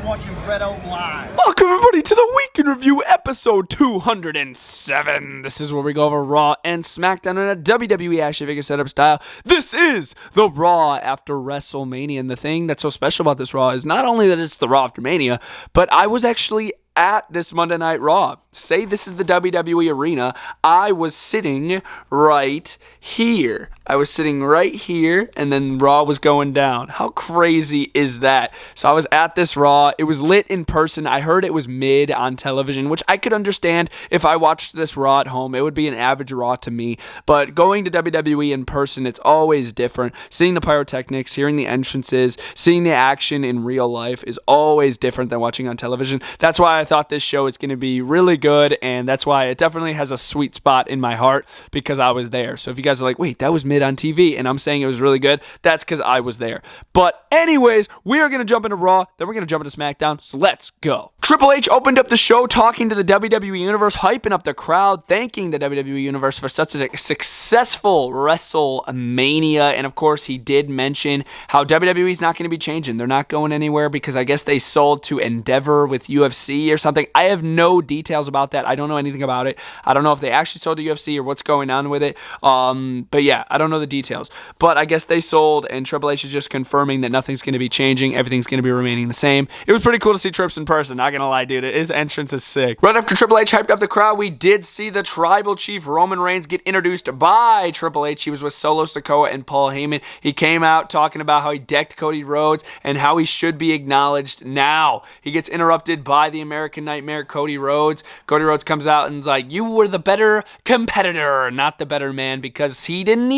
watching Bretto Live. Welcome everybody to the Week in Review episode 207. This is where we go over Raw and SmackDown in a WWE Action Figure setup style. This is the Raw after WrestleMania, and the thing that's so special about this Raw is not only that it's the Raw after Mania, but I was actually at this Monday Night Raw. Say this is the WWE arena. I was sitting right here. And then Raw was going down. How crazy is that? So I was at this Raw. It was lit in person. I heard it was mid on television, which I could understand if I watched this Raw at home. It would be an average Raw to me. But going to WWE in person, it's always different. Seeing the pyrotechnics, hearing the entrances, seeing the action in real life is always different than watching on television. That's why I thought this show is going to be really good, and that's why it definitely has a sweet spot in my heart, because I was there. So if you guys are like, wait, that was mid on TV, and I'm saying it was really good, that's because I was there. But anyways, we are going to jump into Raw, then we're going to jump into SmackDown, so let's go. Triple H opened up the show talking to the WWE Universe, hyping up the crowd, thanking the WWE Universe for such a successful WrestleMania, and of course, he did mention how WWE's not going to be changing. They're not going anywhere because I guess they sold to Endeavor with UFC or something. I have no details about that. I don't know anything about it. I don't know if they actually sold to UFC or what's going on with it. But yeah, I don't know the details. But I guess they sold, and Triple H is just confirming that nothing's going to be changing. Everything's going to be remaining the same. It was pretty cool to see Trips in person. Not going to lie, dude. His entrance is sick. Right after Triple H hyped up the crowd, we did see the Tribal Chief Roman Reigns get introduced by Triple H. He was with Solo Sikoa and Paul Heyman. He came out talking about how he decked Cody Rhodes and how he should be acknowledged now. He gets interrupted by the American Nightmare, Cody Rhodes. Cody Rhodes comes out and is like, you were the better competitor, not the better man, because he didn't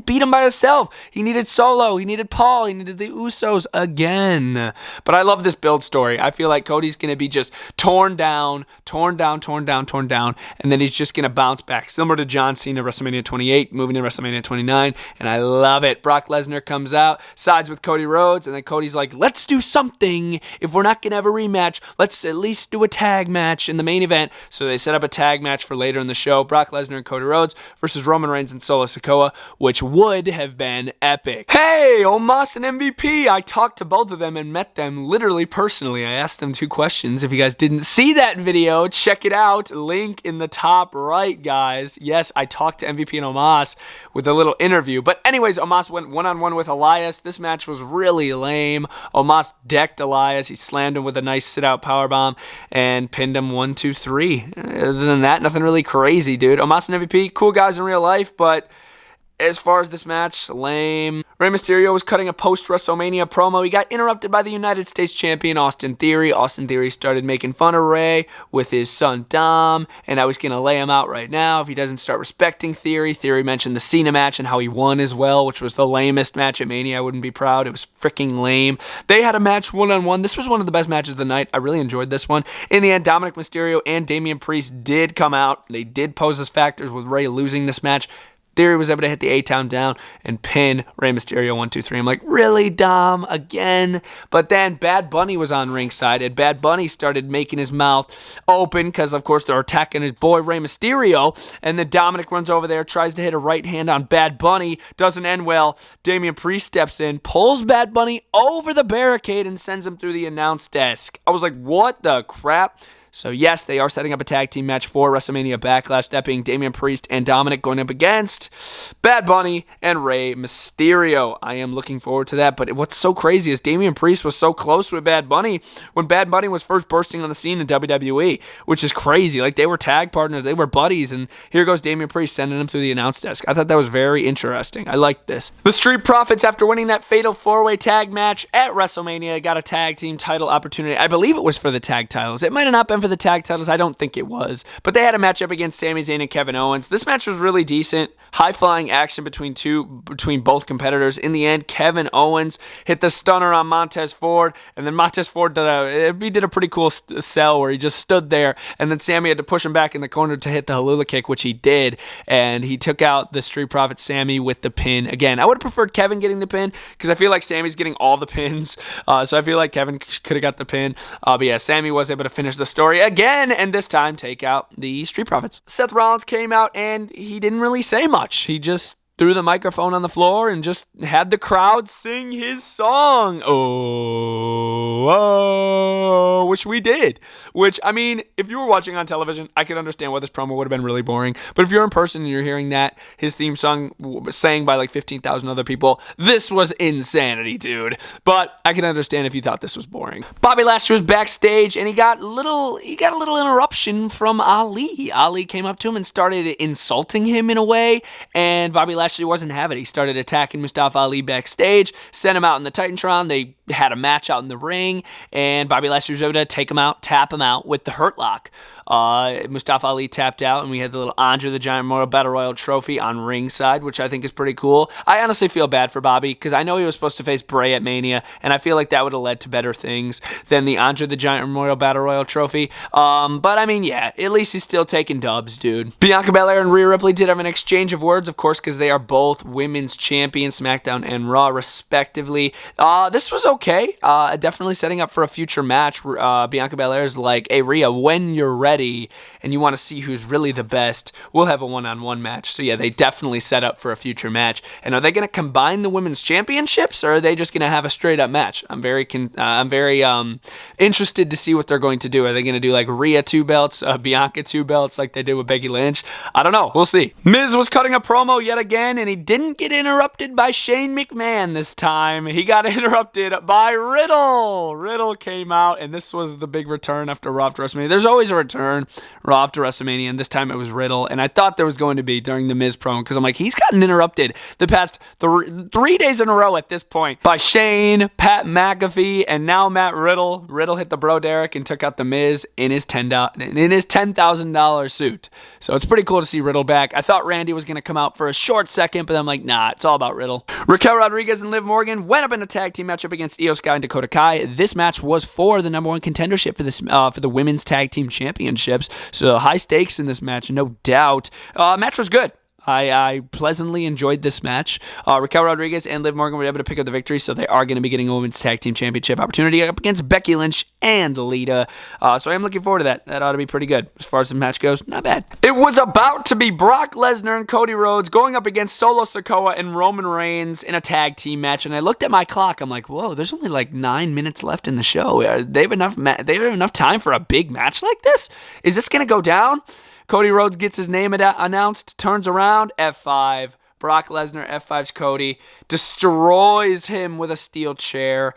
beat him by himself. He needed Solo. He needed Paul. He needed the Usos again. But I love this build story. I feel like Cody's going to be just torn down, and then he's just going to bounce back. Similar to John Cena, WrestleMania 28, moving to WrestleMania 29, and I love it. Brock Lesnar comes out, sides with Cody Rhodes, and then Cody's like, let's do something. If we're not going to have a rematch, let's at least do a tag match in the main event. So they set up a tag match for later in the show. Brock Lesnar and Cody Rhodes versus Roman Reigns and Solo Sikoa, which would have been epic. Hey, Omos and MVP. I talked to both of them and met them literally personally. I asked them 2 questions. If you guys didn't see that video, check it out. Link in the top right, guys. Yes, I talked to MVP and Omos with a little interview. But anyways, Omos went one-on-one with Elias. This match was really lame. Omos decked Elias. He slammed him with a nice sit-out powerbomb and pinned him 1, 2, 3. Other than that, nothing really crazy, dude. Omos and MVP, cool guys in real life, but as far as this match, lame. Rey Mysterio was cutting a post-WrestleMania promo. He got interrupted by the United States champion, Austin Theory. Austin Theory started making fun of Rey with his son, Dom, and I was going to lay him out right now if he doesn't start respecting Theory. Theory mentioned the Cena match and how he won as well, which was the lamest match at Mania. I wouldn't be proud. It was freaking lame. They had a match one-on-one. This was one of the best matches of the night. I really enjoyed this one. In the end, Dominic Mysterio and Damian Priest did come out. They did pose as factors with Rey losing this match. Theory was able to hit the A-Town down and pin Rey Mysterio 1, 2, 3. I'm like, really, Dom? Again? But then Bad Bunny was on ringside, and Bad Bunny started making his mouth open because, of course, they're attacking his boy Rey Mysterio. And then Dominic runs over there, tries to hit a right hand on Bad Bunny. Doesn't end well. Damian Priest steps in, pulls Bad Bunny over the barricade, and sends him through the announce desk. I was like, what the crap? So yes, they are setting up a tag team match for WrestleMania Backlash, that being Damian Priest and Dominic going up against Bad Bunny and Rey Mysterio. I am looking forward to that, but what's so crazy is Damian Priest was so close with Bad Bunny when Bad Bunny was first bursting on the scene in WWE, which is crazy. Like, they were tag partners, they were buddies, and here goes Damian Priest sending him through the announce desk. I thought that was very interesting. I liked this. The Street Profits, after winning that fatal 4-way tag match at WrestleMania, got a tag team title opportunity. I believe it was for the tag titles. It might have not been for the tag titles. I don't think it was. But they had a matchup against Sami Zayn and Kevin Owens. This match was really decent. High-flying action between both competitors. In the end, Kevin Owens hit the stunner on Montez Ford, and then Montez Ford did a pretty cool sell where he just stood there, and then Sami had to push him back in the corner to hit the Hallula kick, which he did, and he took out the Street Profits Sami with the pin. Again, I would have preferred Kevin getting the pin, because I feel like Sami's getting all the pins, so I feel like Kevin could have got the pin. But yeah, Sami was able to finish the story again, and this time take out the Street Profits. Seth Rollins came out, and he didn't really say much. He just threw the microphone on the floor and just had the crowd sing his song. Oh, which we did. Which, I mean, if you were watching on television, I could understand why this promo would have been really boring. But if you're in person and you're hearing that, his theme song sang by like 15,000 other people, this was insanity, dude. But I can understand if you thought this was boring. Bobby Lashley was backstage and he got a little interruption from Ali. Ali came up to him and started insulting him in a way, and Bobby Lashley wasn't having it. He started attacking Mustafa Ali backstage, sent him out in the Titantron. They had a match out in the ring, and Bobby Lashley was able to take him out, tap him out with the Hurt Lock. Mustafa Ali tapped out, and we had the little Andre the Giant Memorial Battle Royal trophy on ringside, which I think is pretty cool. I honestly feel bad for Bobby, because I know he was supposed to face Bray at Mania, and I feel like that would have led to better things than the Andre the Giant Memorial Battle Royal trophy. But I mean, yeah, at least he's still taking dubs, dude. Bianca Belair and Rhea Ripley did have an exchange of words, of course, because they are both women's champions, SmackDown and Raw, respectively. This was okay. Definitely setting up for a future match. Bianca Belair is like, hey, Rhea, when you're ready and you want to see who's really the best, we'll have a one-on-one match. So yeah, they definitely set up for a future match. And are they going to combine the women's championships, or are they just going to have a straight-up match? I'm very interested to see what they're going to do. Are they going to do like Rhea 2 belts, Bianca 2 belts like they did with Becky Lynch? I don't know. We'll see. Miz was cutting a promo yet again, and he didn't get interrupted by Shane McMahon this time. He got interrupted by Riddle. Riddle came out, and this was the big return after Raw after WrestleMania. There's always a return, Raw after WrestleMania, and this time it was Riddle, and I thought there was going to be during the Miz promo, because I'm like, he's gotten interrupted the past 3 days in a row at this point by Shane, Pat McAfee, and now Matt Riddle. Riddle hit the Bro Derek and took out the Miz in his $10,000 suit. So it's pretty cool to see Riddle back. I thought Randy was going to come out for a short second, but I'm like, nah, it's all about Riddle. Raquel Rodriguez and Liv Morgan went up in a tag team matchup against Io Sky and Dakota Kai. This match was for the number one contendership for the women's tag team championships. So high stakes in this match, no doubt. Match was good. I pleasantly enjoyed this match. Raquel Rodriguez and Liv Morgan were able to pick up the victory, so they are going to be getting a Women's Tag Team Championship opportunity up against Becky Lynch and Lita. So I am looking forward to that. That ought to be pretty good. As far as the match goes, not bad. It was about to be Brock Lesnar and Cody Rhodes going up against Solo Sikoa and Roman Reigns in a tag team match, and I looked at my clock. I'm like, whoa, there's only like 9 minutes left in the show. They have enough time for a big match like this? Is this going to go down? Cody Rhodes gets his name announced, turns around, F5. Brock Lesnar F5s Cody, destroys him with a steel chair,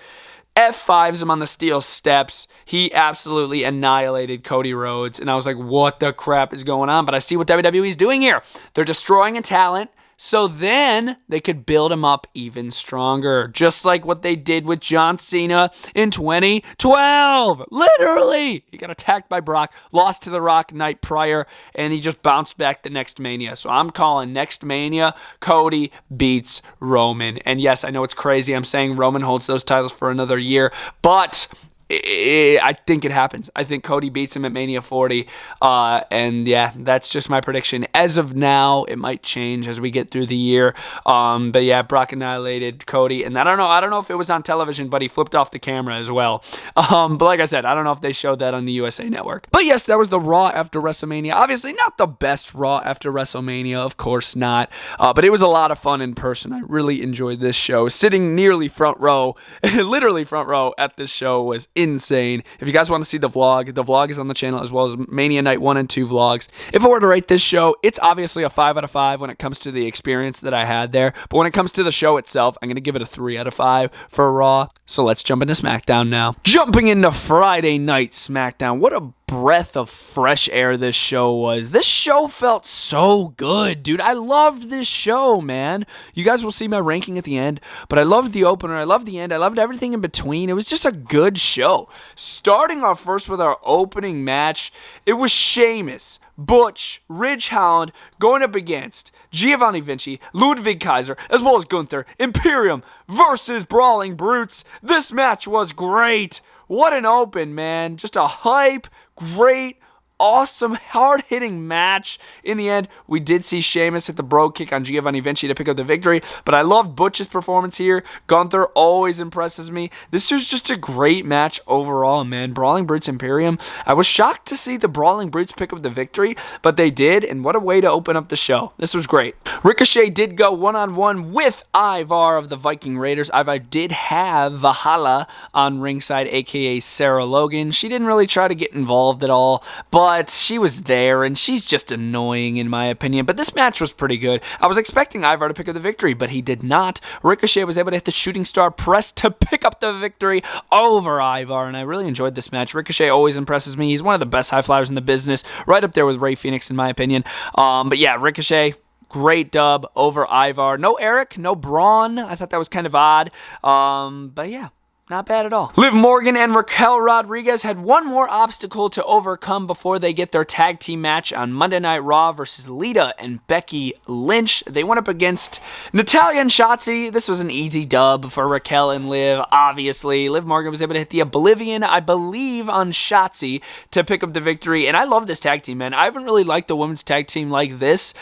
F5s him on the steel steps. He absolutely annihilated Cody Rhodes, and I was like, what the crap is going on? But I see what WWE is doing here. They're destroying a talent, so then they could build him up even stronger, just like what they did with John Cena in 2012. Literally, he got attacked by Brock, lost to The Rock night prior, and he just bounced back the next Mania. So I'm calling next Mania, Cody beats Roman. And yes, I know it's crazy. I'm saying Roman holds those titles for another year, but I think it happens. I think Cody beats him at Mania 40. And yeah, that's just my prediction. As of now, it might change as we get through the year. But yeah, Brock annihilated Cody. And I don't know if it was on television, but he flipped off the camera as well. But like I said, I don't know if they showed that on the USA Network. But yes, that was the Raw after WrestleMania. Obviously not the best Raw after WrestleMania, of course not. But it was a lot of fun in person. I really enjoyed this show. Sitting nearly front row, literally front row at this show was insane. If you guys want to see the vlog is on the channel, as well as Mania Night 1 and 2 vlogs. If I were to rate this show, it's obviously a 5 out of 5 when it comes to the experience that I had there. But when it comes to the show itself, I'm going to give it a 3 out of 5 for Raw. So let's jump into SmackDown now. Jumping into Friday Night SmackDown. What a breath of fresh air this show was. This show felt so good, dude. I loved this show, man. You guys will see my ranking at the end, but I loved the opener. I loved the end. I loved everything in between. It was just a good show. Starting off first with our opening match, it was Sheamus, Butch, Ridgehound going up against Giovanni Vinci, Ludwig Kaiser, as well as Gunther, Imperium versus Brawling Brutes. This match was great. What an open, man. Just a hype, great awesome, hard-hitting match. In the end, we did see Sheamus hit the bro kick on Giovanni Vinci to pick up the victory, but I loved Butch's performance here. Gunther always impresses me. This was just a great match overall, man. Brawling Brutes Imperium. I was shocked to see the Brawling Brutes pick up the victory, but they did, and what a way to open up the show. This was great. Ricochet did go one-on-one with Ivar of the Viking Raiders. Ivar did have Valhalla on ringside, aka Sarah Logan. She didn't really try to get involved at all, but she was there, and she's just annoying in my opinion. But this match was pretty good. I was expecting Ivar to pick up the victory, but he did not. Ricochet was able to hit the shooting star press to pick up the victory over Ivar, and I really enjoyed this match. Ricochet always impresses me. He's one of the best high flyers in the business, right up there with Rey Fenix in my opinion. But yeah, Ricochet, great dub over Ivar. No Eric, no Braun. I thought that was kind of odd. But yeah, not bad at all. Liv Morgan and Raquel Rodriguez had one more obstacle to overcome before they get their tag team match on Monday Night Raw versus Lita and Becky Lynch. They went up against Natalya and Shotzi. This was an easy dub for Raquel and Liv, obviously. Liv Morgan was able to hit the Oblivion, I believe, on Shotzi to pick up the victory. And I love this tag team, man. I haven't really liked the women's tag team like this.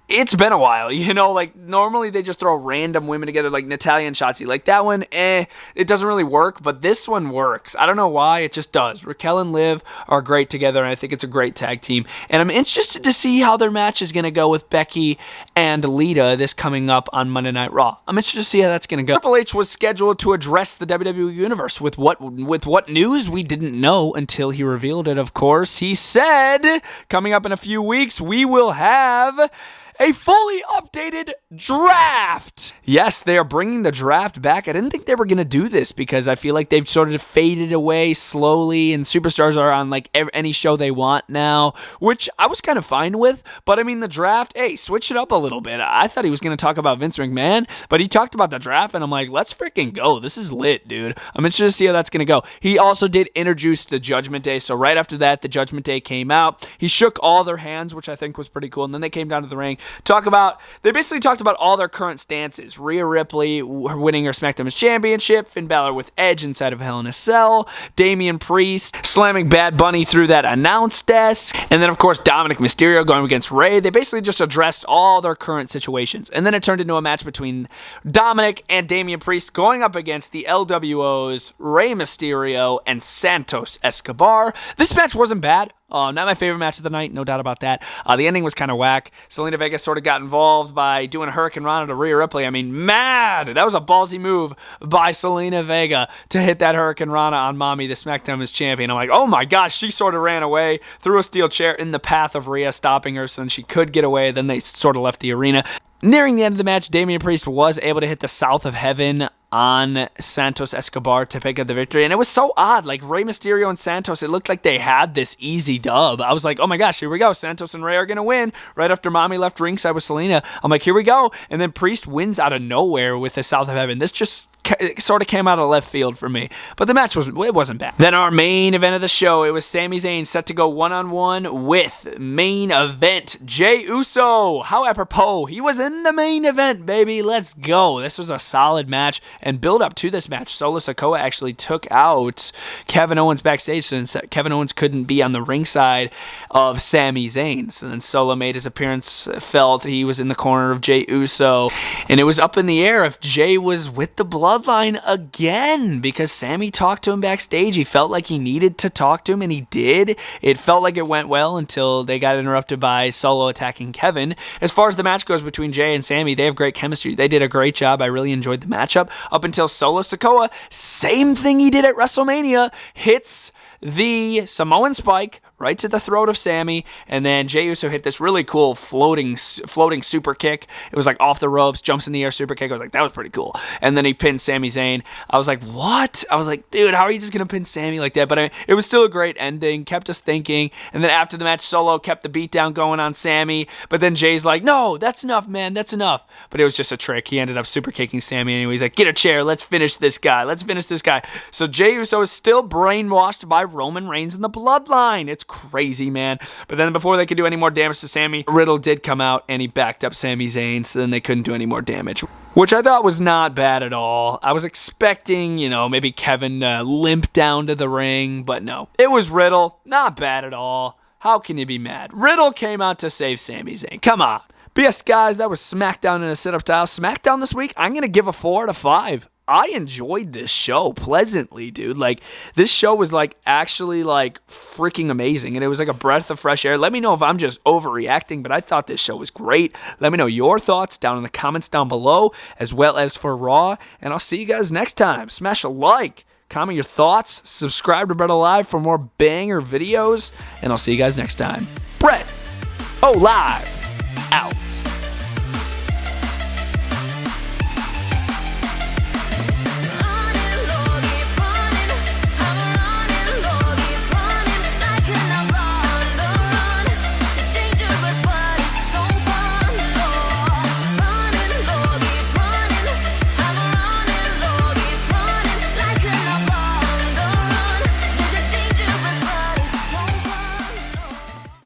It's been a while, like normally they just throw random women together like Natalya and Shotzi. Like that one, it doesn't really work, but this one works. I don't know why, it just does. Raquel and Liv are great together, and I think it's a great tag team. And I'm interested to see how their match is going to go with Becky and Lita this coming up on Monday Night Raw. I'm interested to see how that's going to go. Triple H was scheduled to address the WWE Universe with what news we didn't know until he revealed it, of course. He said, coming up in a few weeks, we will have a fully updated draft. Yes, they are bringing the draft back. I didn't think they were going to do this because I feel like they've sort of faded away slowly, and superstars are on like any show they want now, which I was kind of fine with. But I mean, the draft, hey, switch it up a little bit. I thought he was going to talk about Vince McMahon, but he talked about the draft, and I'm like, let's freaking go. This is lit, dude. I'm interested to see how that's going to go. He also did introduce the Judgment Day, so right after that, the Judgment Day came out. He shook all their hands, which I think was pretty cool, and then they came down to the ring. They basically talked about all their current stances. Rhea Ripley winning her SmackDown Women's Championship, Finn Balor with Edge inside of Hell in a Cell, Damian Priest slamming Bad Bunny through that announce desk, and then of course Dominic Mysterio going against Rey. They basically just addressed all their current situations, and then it turned into a match between Dominic and Damian Priest going up against the LWOs, Rey Mysterio and Santos Escobar. This match wasn't bad. Not my favorite match of the night, no doubt about that. The ending was kind of whack. Selena Vega sort of got involved by doing a Hurricane Rana to Rhea Ripley. I mean, mad! That was a ballsy move by Selena Vega to hit that Hurricane Rana on Mommy, the SmackDown Women's Champion. I'm like, oh my gosh, she sort of ran away, threw a steel chair in the path of Rhea, stopping her so then she could get away. Then they sort of left the arena. Nearing the end of the match, Damian Priest was able to hit the South of Heaven on Santos Escobar to pick up the victory. And it was so odd. Like Rey Mysterio and Santos, it looked like they had this easy dub. I was like, oh my gosh, here we go. Santos and Rey are going to win. Right after Mommy left ringside with Selena, I'm like, here we go. And then Priest wins out of nowhere with the South of Heaven. This just sort of came out of left field for me. But the match wasn't bad. Then our main event of the show, it was Sami Zayn set to go one-on-one with main event Jey Uso. How apropos. He was in the main event, baby. Let's go. This was a solid match. And build up to this match, Solo Sikoa actually took out Kevin Owens backstage since Kevin Owens couldn't be on the ringside of Sami Zayn. So then Solo made his appearance, felt he was in the corner of Jey Uso. And it was up in the air if Jey was with the Bloodline again because Sami talked to him backstage. He felt like he needed to talk to him, and he did. It felt like it went well until they got interrupted by Solo attacking Kevin. As far as the match goes between Jey and Sami, they have great chemistry. They did a great job. I really enjoyed the matchup. Up until Solo Sikoa, same thing he did at WrestleMania, hits the Samoan Spike right to the throat of Sami, and then Jey Uso hit this really cool floating super kick. It was like off the ropes, jumps in the air super kick. I was like, that was pretty cool. And then he pinned Sami Zayn. I was like, what? I was like, dude, how are you just going to pin Sami like that? But it was still a great ending, kept us thinking. And then after the match, Solo kept the beatdown going on Sami, but then Jay's like, no, that's enough, man, that's enough. But it was just a trick. He ended up super kicking Sami anyway. He's like, get a chair, let's finish this guy. So Jey Uso is still brainwashed by Roman Reigns and the Bloodline. It's crazy, man. But then before they could do any more damage to Sami, Riddle did come out and he backed up Sami Zayn, so then they couldn't do any more damage, which I thought was not bad at all. I was expecting, maybe Kevin limp down to the ring, but no. It was Riddle. Not bad at all. How can you be mad? Riddle came out to save Sami Zayn. Come on. But yes, guys, that was SmackDown in a sit-up style. SmackDown this week, I'm going to give a 4 out of 5. I enjoyed this show pleasantly, dude. Like, this show was, like, actually, like, freaking amazing. And it was like a breath of fresh air. Let me know if I'm just overreacting, but I thought this show was great. Let me know your thoughts down in the comments down below, as well as for Raw. And I'll see you guys next time. Smash a like, comment your thoughts, subscribe to Bretto Live for more banger videos, and I'll see you guys next time. Bretto Live, out.